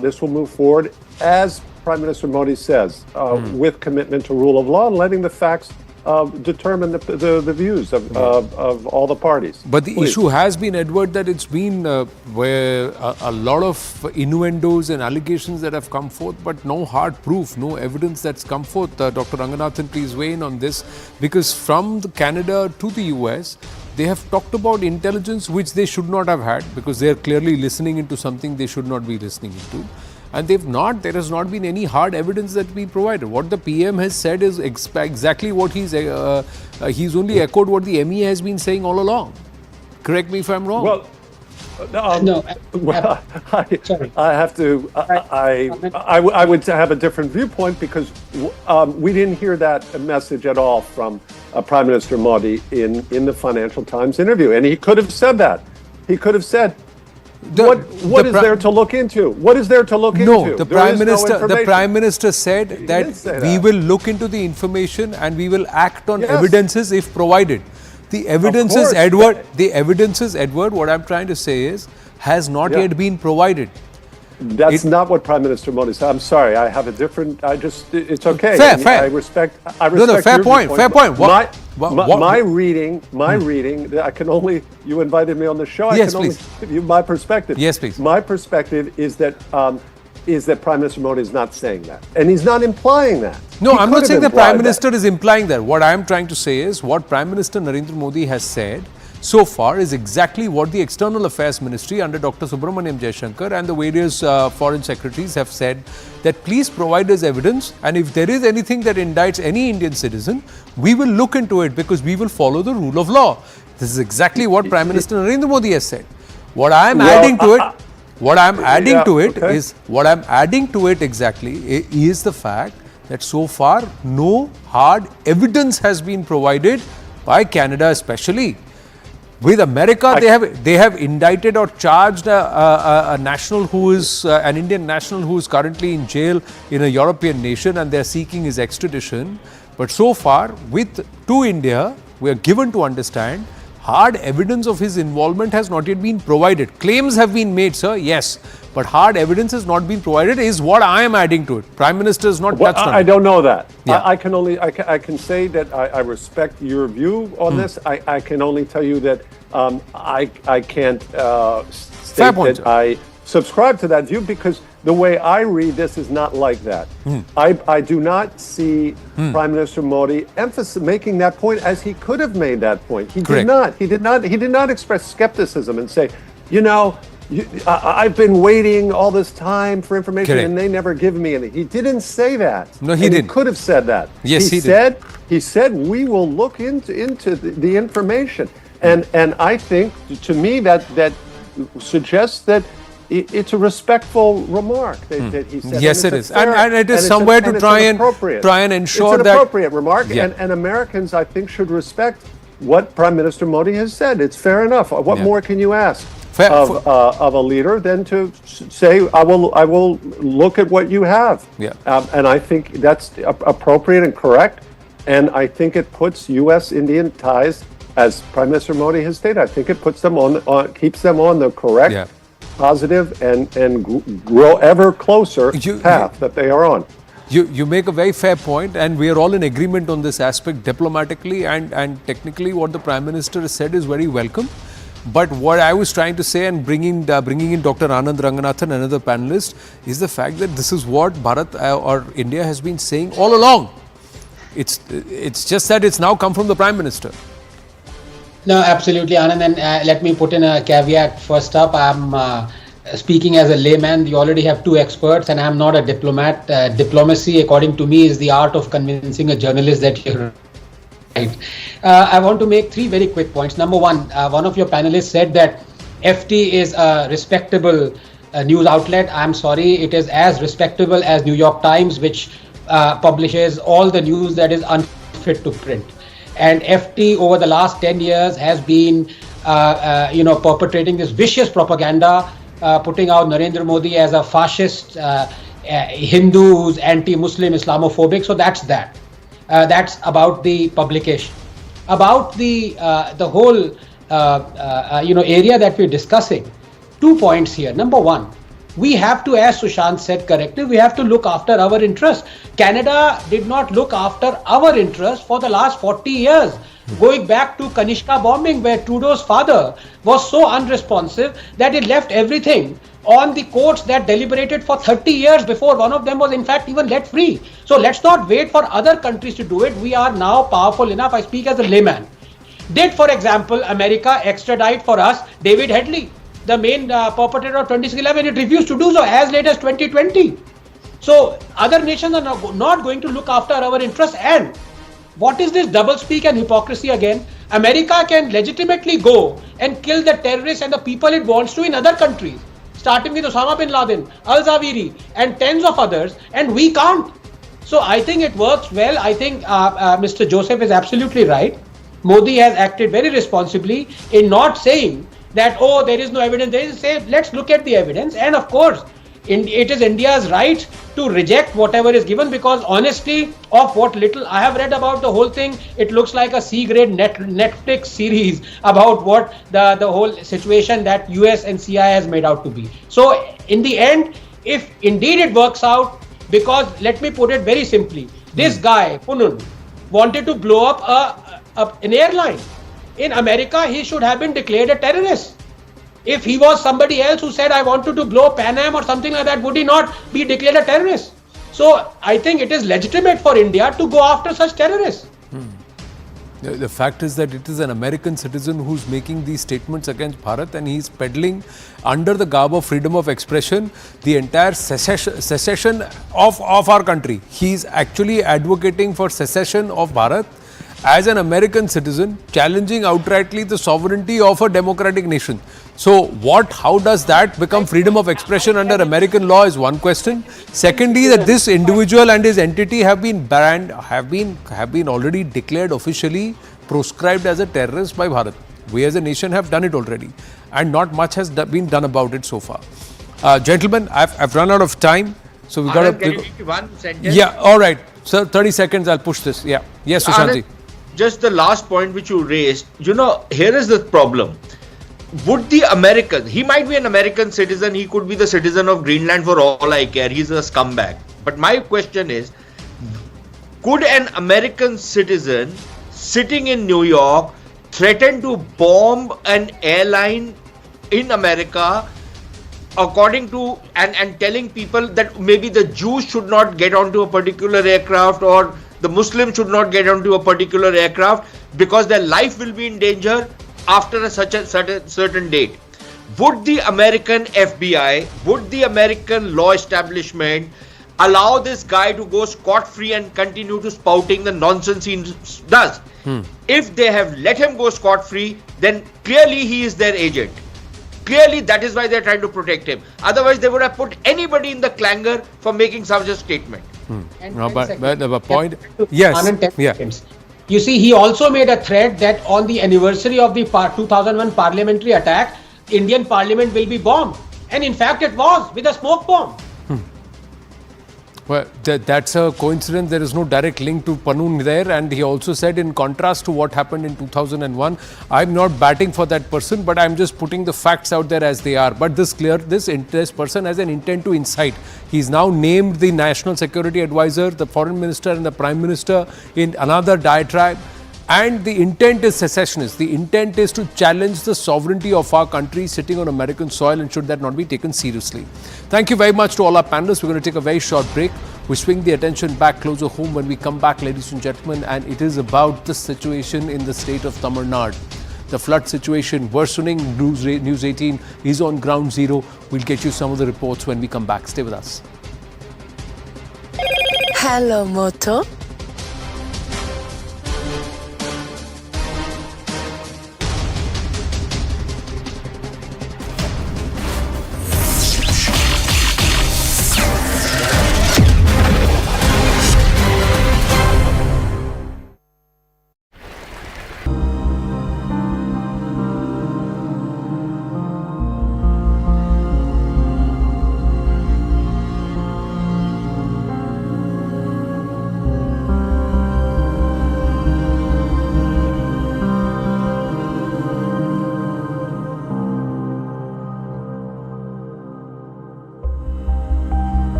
this will move forward, as Prime Minister Modi says, with commitment to rule of law and letting the facts determine the views of all the parties. But the issue has been, Edward, that it's been where a lot of innuendos and allegations that have come forth, but no hard proof, no evidence that's come forth. Dr. Ranganathan, please weigh in on this, because from Canada to the US, they have talked about intelligence which they should not have had, because they are clearly listening into something they should not be listening into. And there has not been any hard evidence that we provided. What the PM has said is exactly what he's only echoed what the ME has been saying all along. Correct me if I'm wrong. Well, I have to. I would have a different viewpoint, because we didn't hear that message at all from Prime Minister Modi in the Financial Times interview, and he could have said that. He could have said, What is there to look into? What is there to look into? No, the Prime Minister said that we will look into the information and we will act on evidences if provided. The evidences, Edward, what I'm trying to say is, has not yet been provided. That's not what Prime Minister Modi said. I'm sorry, I have a different, it's okay. Fair. I respect fair point. My reading, I can only, you invited me on the show, I can only give you my perspective. Yes, please. My perspective is that Prime Minister Modi is not saying that. And he's not implying that. No, I'm not saying the Prime Minister is implying that. What I'm trying to say is, what Prime Minister Narendra Modi has said so far is exactly what the External Affairs Ministry under Dr. Subramaniam Jaishankar and the various foreign secretaries have said, that please provide us evidence, and if there is anything that indicts any Indian citizen, we will look into it, because we will follow the rule of law. This is exactly what Prime Minister Narendra Modi has said. What I am adding to it exactly is the fact that so far no hard evidence has been provided by Canada, especially. With America, they have indicted or charged a national who is an Indian national who is currently in jail in a European nation, and they are seeking his extradition. But so far, to India, we are given to understand hard evidence of his involvement has not yet been provided. Claims have been made, sir, yes, but hard evidence has not been provided, is what I am adding to it. Prime Minister is not touched on it. I don't know that. Yeah. I can say that I respect your view on this. I can only tell you that I can't state that I subscribe to that view, because the way I read this is not like that. I do not see Prime Minister Modi making that point as he could have made that point. He did not. He did not express skepticism and say, I've been waiting all this time for information and they never give me anything. He didn't say that. No, he didn't. He could have said that. Yes, he did. He said we will look into the information, and I think, to me, that suggests that it's a respectful remark that he said. Yes, it is. And it is somewhere to try and ensure that... It's an appropriate remark, and Americans, I think, should respect what Prime Minister Modi has said. It's fair enough. What more can you ask of a leader than to say, I will look at what you have? And I think that's appropriate and correct. And I think it puts U.S.-Indian ties, as Prime Minister Modi has stated, I think it puts them keeps them on the correct, positive, and grow ever closer path that they are on. You make a very fair point, and we are all in agreement on this aspect diplomatically and technically. What the Prime Minister has said is very welcome. But what I was trying to say, and bringing in Dr. Anand Ranganathan, another panelist, is the fact that this is what Bharat or India has been saying all along. It's just that it's now come from the Prime Minister. No, absolutely, Anand. And let me put in a caveat first up. I'm speaking as a layman. You already have two experts, and I'm not a diplomat. Diplomacy, according to me, is the art of convincing a journalist that you're right. I want to make three very quick points. Number one of your panelists said that FT is a respectable news outlet. I'm sorry, it is as respectable as New York Times, which publishes all the news that is unfit to print. And FT over the last 10 years has been, perpetrating this vicious propaganda putting out Narendra Modi as a fascist, Hindu who's anti-Muslim, Islamophobic. So that's that. That's about the publication. About the whole area that we're discussing. 2 points here. Number one, we have to, as Sushant said correctly, we have to look after our interests. Canada did not look after our interests for the last 40 years. Going back to Kanishka bombing, where Trudeau's father was so unresponsive that it left everything on the courts that deliberated for 30 years before one of them was in fact even let free. So let's not wait for other countries to do it. We are now powerful enough. I speak as a layman. Did, for example, America extradite for us David Headley, the main perpetrator of 2611? It refused to do so as late as 2020. So other nations are not going to look after our interests. And what is this doublespeak and hypocrisy again? America can legitimately go and kill the terrorists and the people it wants to in other countries, starting with Osama bin Laden, Al-Zawahiri and tens of others, and we can't. So I think it works well. I think Mr. Joseph is absolutely right. Modi has acted very responsibly in not saying that, oh, there is no evidence. There is, say, let's look at the evidence. And of course, it is India's right to reject whatever is given, because honestly, of what little I have read about the whole thing, it looks like a C-grade Netflix series about what the whole situation that US and CIA has made out to be. So in the end, if indeed it works out, because let me put it very simply, this guy, Pannun, wanted to blow up an airline. In America, he should have been declared a terrorist. If he was somebody else who said, I wanted to blow Pan Am or something like that, would he not be declared a terrorist? So I think it is legitimate for India to go after such terrorists. The fact is that it is an American citizen who's making these statements against Bharat, and he's peddling under the garb of freedom of expression the entire secession of our country. He's actually advocating for secession of Bharat as an American citizen, challenging outrightly the sovereignty of a democratic nation. So how does that become freedom of expression under American law is one question. Secondly, that this individual and his entity have been banned, have been already declared officially proscribed as a terrorist by Bharat. We as a nation have done it already, and not much has been done about it so far. Gentlemen, I've run out of time, so we got to. One sentence. Yeah, all right. Sir, 30 seconds. I'll push this. Yeah. Yes, Sushant. Just the last point which you raised, here is the problem. Would the American, he might be an American citizen, he could be the citizen of Greenland for all I care, he's a scumbag. But my question is, could an American citizen sitting in New York threaten to bomb an airline in America according to, and telling people that maybe the Jews should not get onto a particular aircraft, or the Muslims should not get onto a particular aircraft because their life will be in danger after such a certain date? Would the American FBI, would the American law establishment allow this guy to go scot-free and continue to spouting the nonsense he does? If they have let him go scot-free, then clearly he is their agent. Clearly that is why they are trying to protect him. Otherwise they would have put anybody in the clangor for making such a statement. But the point, yes, yeah. You see, he also made a threat that on the anniversary of the 2001 parliamentary attack, Indian parliament will be bombed. And in fact, it was with a smoke bomb. Well, that's a coincidence. There is no direct link to Pannun there. And he also said, in contrast to what happened in 2001, I'm not batting for that person, but I'm just putting the facts out there as they are. But this person has an intent to incite. He's now named the National Security Advisor, the Foreign Minister and the Prime Minister in another diatribe. And the intent is secessionist. The intent is to challenge the sovereignty of our country sitting on American soil, and should that not be taken seriously. Thank you very much to all our panelists. We're going to take a very short break. We swing the attention back closer home when we come back, ladies and gentlemen, and it is about the situation in the state of Tamil Nadu. The flood situation worsening. News 18 is on ground zero. We'll get you some of the reports when we come back. Stay with us. Hello, Moto.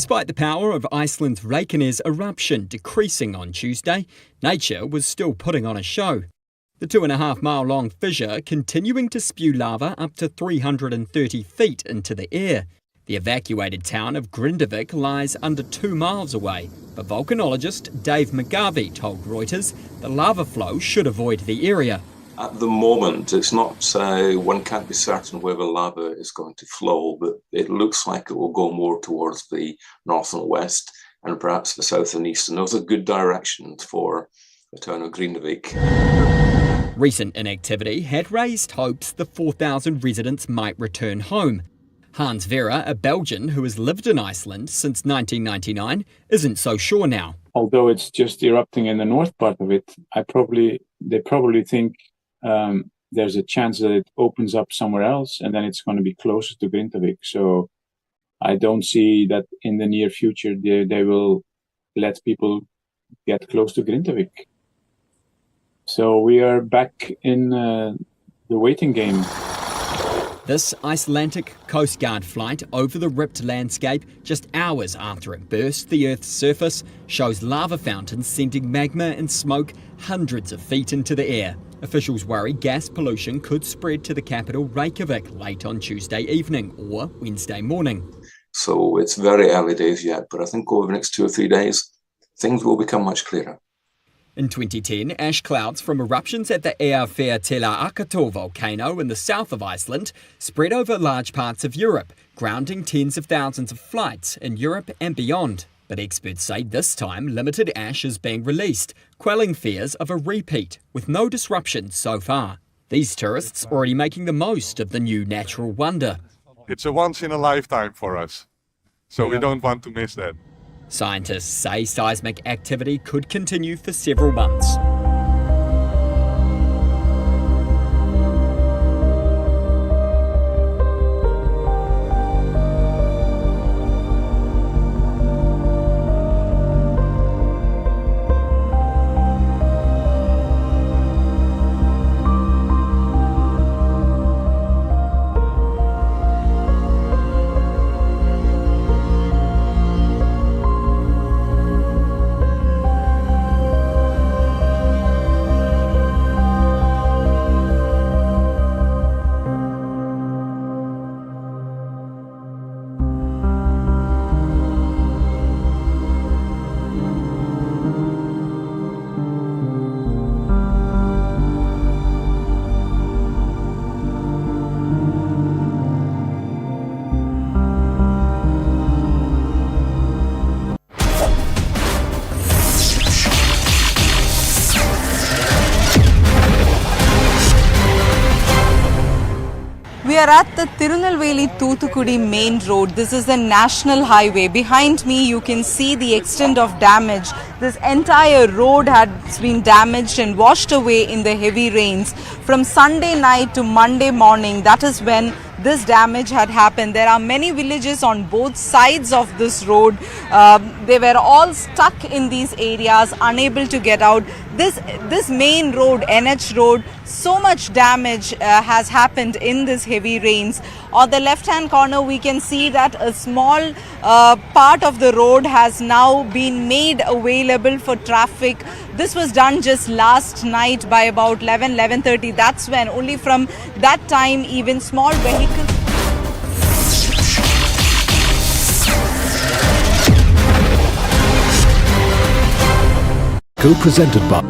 Despite the power of Iceland's Reykjanes eruption decreasing on Tuesday, nature was still putting on a show. The 2.5 mile long fissure continuing to spew lava up to 330 feet into the air. The evacuated town of Grindavik lies under 2 miles away, but volcanologist Dave McGarvey told Reuters the lava flow should avoid the area. At the moment, it's not, one can't be certain where the lava is going to flow, but it looks like it will go more towards the north and west and perhaps the south and east. And those are good directions for the town of Grindavik. Recent inactivity had raised hopes the 4,000 residents might return home. Hans Vera, a Belgian who has lived in Iceland since 1999, isn't so sure now. Although it's just erupting in the north part of it, they probably think there's a chance that it opens up somewhere else and then it's going to be closer to Grindavik. So I don't see that in the near future they will let people get close to Grindavik. So we are back in the waiting game. This Icelandic Coast Guard flight over the ripped landscape just hours after it burst the Earth's surface shows lava fountains sending magma and smoke hundreds of feet into the air. Officials worry gas pollution could spread to the capital Reykjavik late on Tuesday evening or Wednesday morning. So it's very early days yet, but I think over the next 2 or 3 days, things will become much clearer. In 2010, ash clouds from eruptions at the Eyjafjallajökull volcano in the south of Iceland spread over large parts of Europe, grounding tens of thousands of flights in Europe and beyond. But experts say this time limited ash is being released, quelling fears of a repeat, with no disruption so far. These tourists already making the most of the new natural wonder. It's a once in a lifetime for us, so we don't want to miss that. Scientists say seismic activity could continue for several months. We are at the Tirunelveli-Thoothukudi main road. This is the national highway. Behind me you can see the extent of damage. This entire road has been damaged and washed away in the heavy rains. From Sunday night to Monday morning, that is when this damage had happened. There are many villages on both sides of this road. They were all stuck in these areas, unable to get out. This main road, NH road, so much damage has happened in this heavy rains. On the left hand corner we can see that a small part of the road has now been made available for traffic. This was done just last night by about 11:30. That's when only from that time even small vehicles. Co-presented by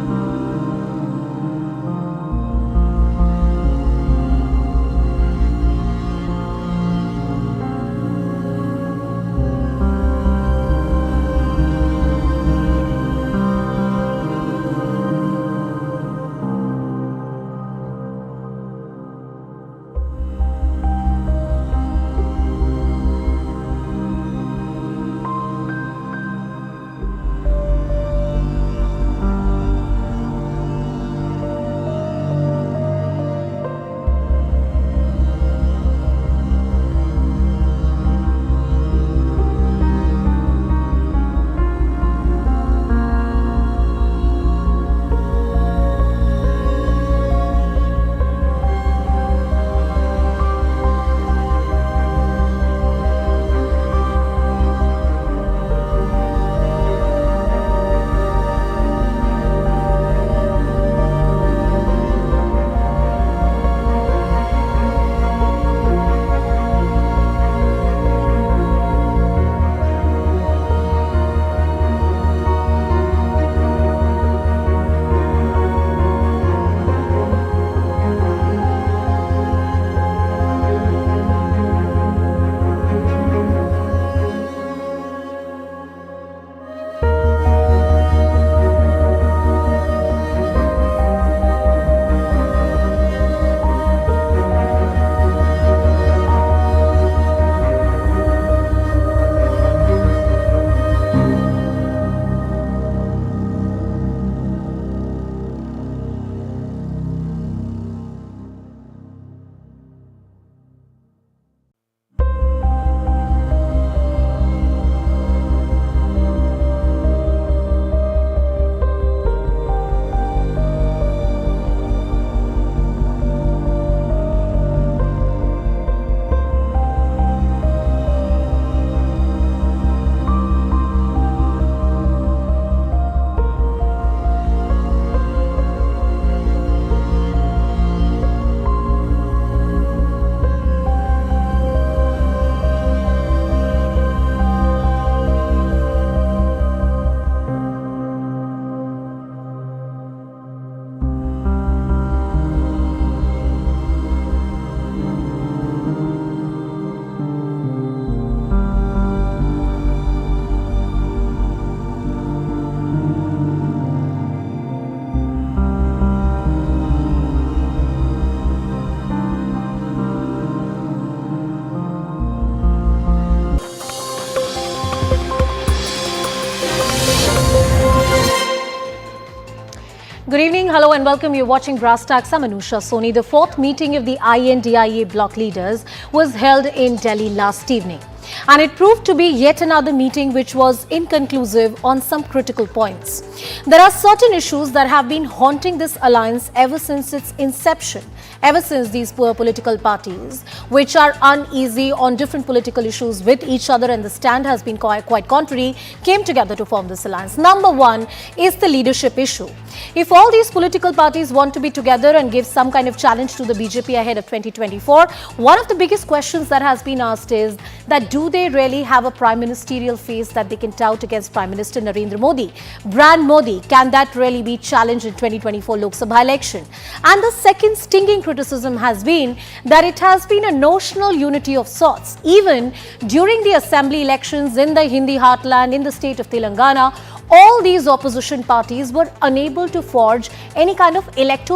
Good evening, hello and welcome. You're watching Brass Tacks. I'm Anusha Soni. The fourth meeting of the INDIA bloc leaders was held in Delhi last evening. And it proved to be yet another meeting which was inconclusive on some critical points. There are certain issues that have been haunting this alliance ever since its inception, ever since these poor political parties, which are uneasy on different political issues with each other, and the stand has been quite contrary, came together to form this alliance. Number one is the leadership issue. If all these political parties want to be together and give some kind of challenge to the BJP ahead of 2024, one of the biggest questions that has been asked is that do they really have a prime ministerial face that they can tout against Prime Minister Narendra Modi? Brand Modi, can that really be challenged in 2024 Lok Sabha election? And the second stinging criticism has been that it has been a notional unity of sorts. Even during the assembly elections in the Hindi heartland in the state of Telangana, all these opposition parties were unable to forge any kind of electoral